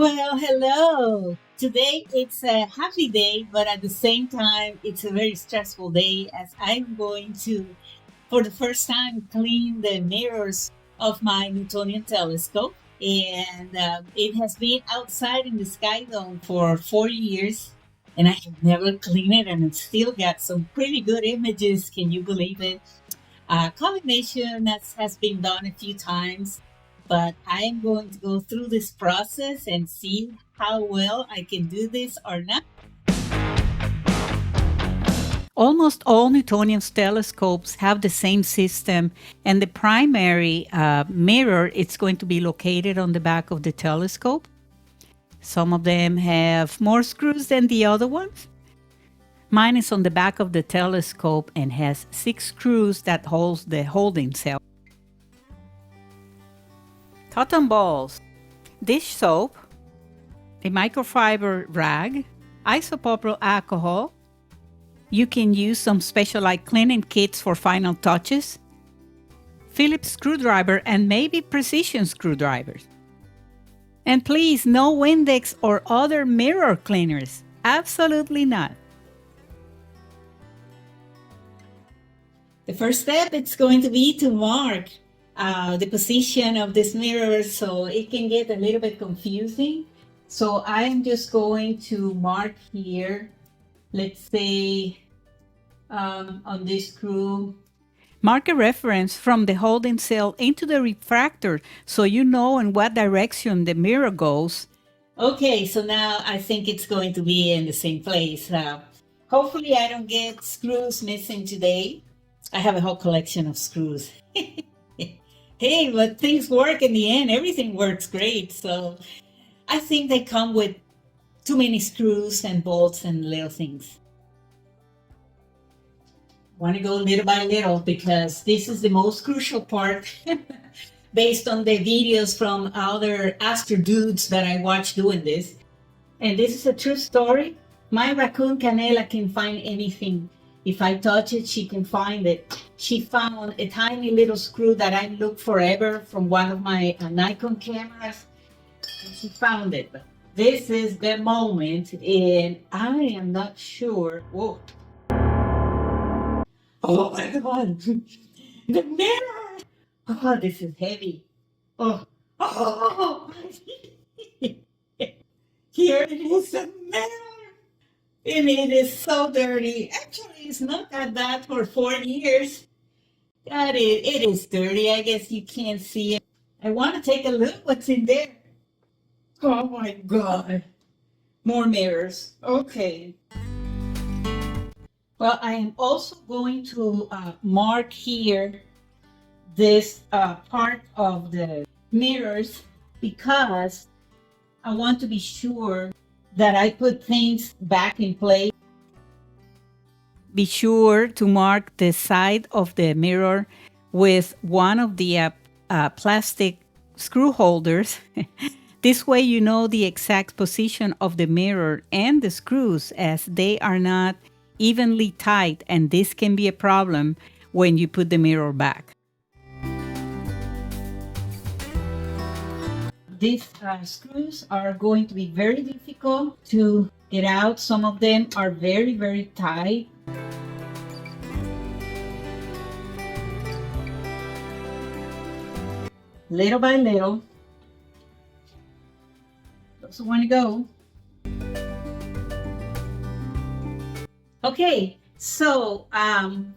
Well, hello. Today it's a happy day, but at the same time, it's a very stressful day as I'm going to, for the first time, clean the mirrors of my Newtonian telescope. And it has been outside in the sky dome for 4 years, and I have never cleaned it, and it's still got some pretty good images. Can you believe it? Combination has been done a few times, but I'm going to go through this process and see how well I can do this or not. Almost all Newtonian telescopes have the same system, and the primary mirror it's going to be located on the back of the telescope. Some of them have more screws than the other ones. Mine is on the back of the telescope and has 6 screws that holds the holding cell. Cotton balls, dish soap, a microfiber rag, isopropyl alcohol. You can use some specialized cleaning kits for final touches, Phillips screwdriver, and maybe precision screwdrivers. And please, no Windex or other mirror cleaners. Absolutely not. The first step is going to be to mark the position of this mirror, so it can get a little bit confusing. So I'm just going to mark here, let's say on this screw. Mark a reference from the holding cell into the refractor so you know in what direction the mirror goes. Okay, so now I think it's going to be in the same place. Hopefully I don't get screws missing today. I have a whole collection of screws. Hey, but things work in the end. Everything works great. So I think they come with too many screws and bolts and little things. Want to go little by little because this is the most crucial part based on the videos from other astro dudes that I watch doing this. And this is a true story. My raccoon Canela can find anything. If I touch it, she can find it. She found a tiny little screw that I looked forever from one of my Nikon cameras, and she found it. But this is the moment, and I am not sure. Whoa. Oh my God. The mirror. Oh, this is heavy. Oh. Here it is, the mirror. And it is so dirty. Actually, it's not that bad for 4 years. God, it is dirty. I guess you can't see it. I want to take a look what's in there. Oh my God. More mirrors. Okay. Well, I am also going to mark here this part of the mirrors because I want to be sure that I put things back in place. Be sure to mark the side of the mirror with one of the plastic screw holders. This way you know the exact position of the mirror and the screws as they are not evenly tight, and this can be a problem when you put the mirror back. These screws are going to be very difficult to get out. Some of them are very, very tight. Little by little. Doesn't want to go. Okay, so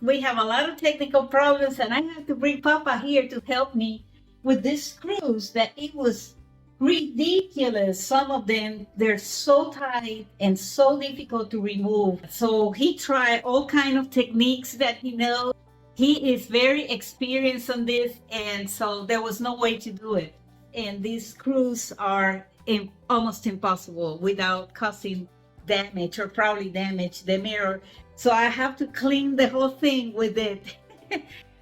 we have a lot of technical problems, and I have to bring Papa here to help me with these screws that it was ridiculous. Some of them, they're so tight and so difficult to remove. So he tried all kind of techniques that he knows. He is very experienced on this, and so there was no way to do it. And these screws are almost impossible without causing damage or probably damage the mirror. So I have to clean the whole thing with it.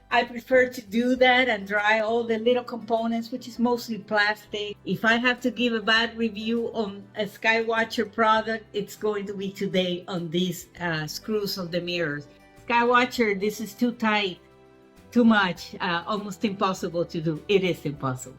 I prefer to do that and dry all the little components, which is mostly plastic. If I have to give a bad review on a Skywatcher product, it's going to be today on these screws of the mirrors. Skywatcher, this is too tight, too much, almost impossible to do. It is impossible.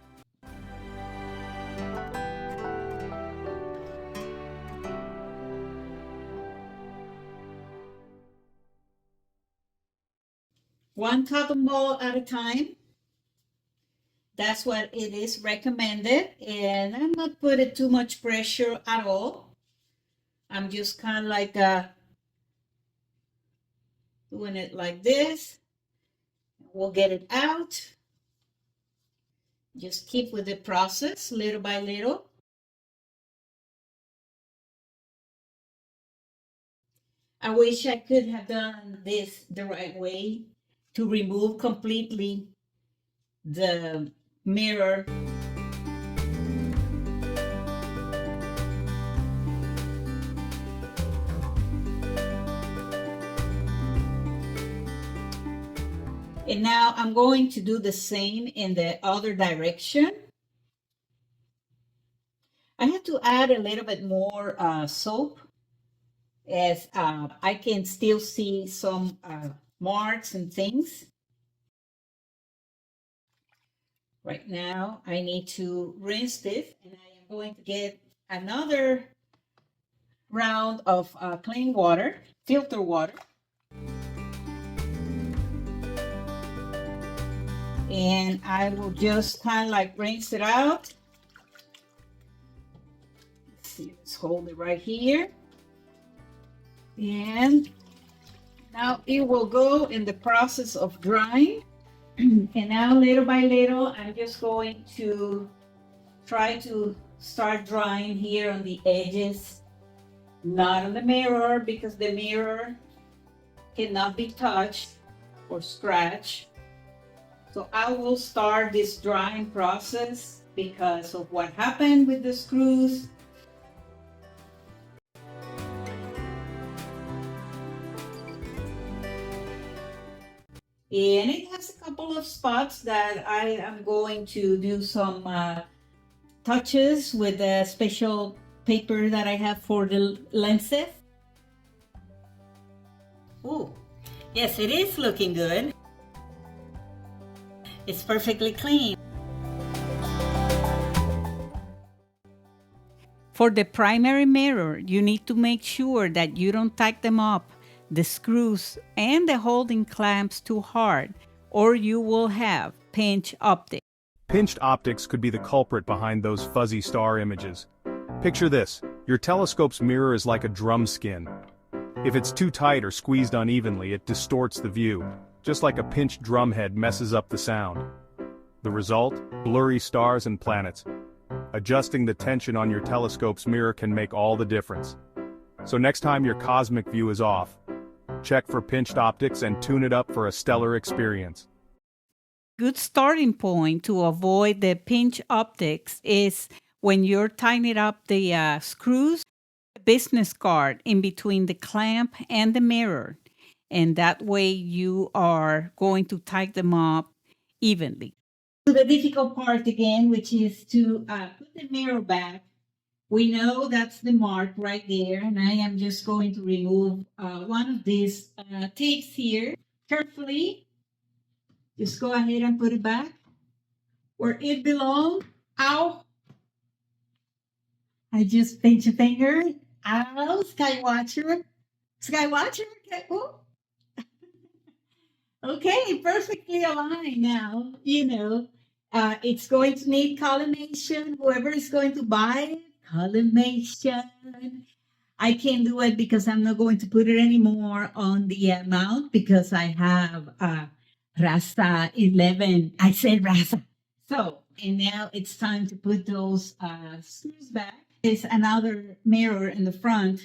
one cotton ball at a time. That's what it is recommended. And I'm not putting too much pressure at all. I'm just kind of like doing it like this. We'll get it out. Just keep with the process little by little. I wish I could have done this the right way to remove completely the mirror. And now I'm going to do the same in the other direction. I have to add a little bit more soap, as I can still see some marks and things. Right now, I need to rinse this, and I am going to get another round of clean water, filter water. And I will just kind of like rinse it out. Let's see, let's hold it right here. And now it will go in the process of drying. And now little by little, I'm just going to try to start drying here on the edges, not on the mirror, because the mirror cannot be touched or scratched. So I will start this drying process because of what happened with the screws. And it has a couple of spots that I am going to do some touches with a special paper that I have for the lenses. Oh, yes, it is looking good. It's perfectly clean. For the primary mirror, you need to make sure that you don't tighten them up, the screws and the holding clamps too hard, or you will have pinch optics. Pinched optics could be the culprit behind those fuzzy star images. Picture this, your telescope's mirror is like a drum skin. If it's too tight or squeezed unevenly, it distorts the view, just like a pinched drumhead messes up the sound. The result? Blurry stars and planets. Adjusting the tension on your telescope's mirror can make all the difference. So next time your cosmic view is off, check for pinched optics and tune it up for a stellar experience. Good starting point to avoid the pinch optics is when you're tightening up the screws, a business card in between the clamp and the mirror. And that way you are going to tighten them up evenly. To the difficult part again, which is to put the mirror back. We know that's the mark right there, and I am just going to remove one of these tapes here carefully. Just go ahead and put it back where it belongs. Ow! I just pinched a finger. Ow, Skywatcher. Skywatcher, oh. Okay, perfectly aligned now. It's going to need collimation. Whoever is going to buy it, collimation. I can't do it because I'm not going to put it anymore on the mount because I have Rasta 11. I said Rasta. So, and now it's time to put those screws back. There's another mirror in the front.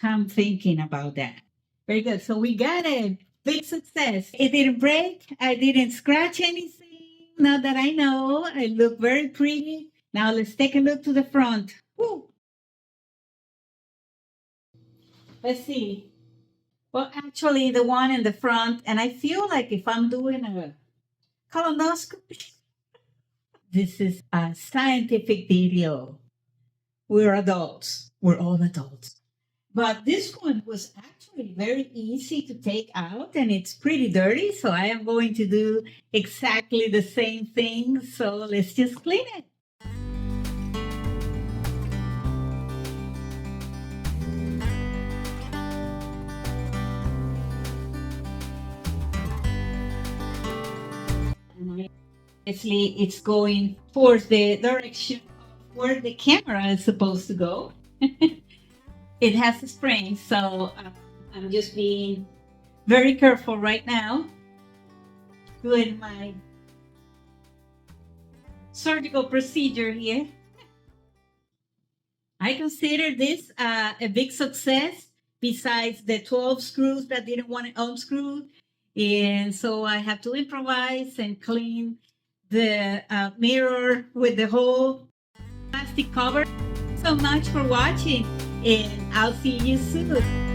I'm thinking about that. Very good. So we got it. Big success. It didn't break. I didn't scratch anything. Now that I know, I look very pretty. Now let's take a look to the front. Woo. Let's see. Well, actually, the one in the front, and I feel like if I'm doing a colonoscopy, this is a scientific video. We're adults. We're all adults. But this one was actually very easy to take out, and it's pretty dirty, so I am going to do exactly the same thing. So let's just clean it. Obviously, it's going towards the direction of where the camera is supposed to go. It has a spring, so I'm just being very careful right now doing my surgical procedure here. I consider this a big success besides the 12 screws that didn't want to unscrew. And so I have to improvise and clean the mirror with the whole plastic cover. So much for watching, and I'll see you soon.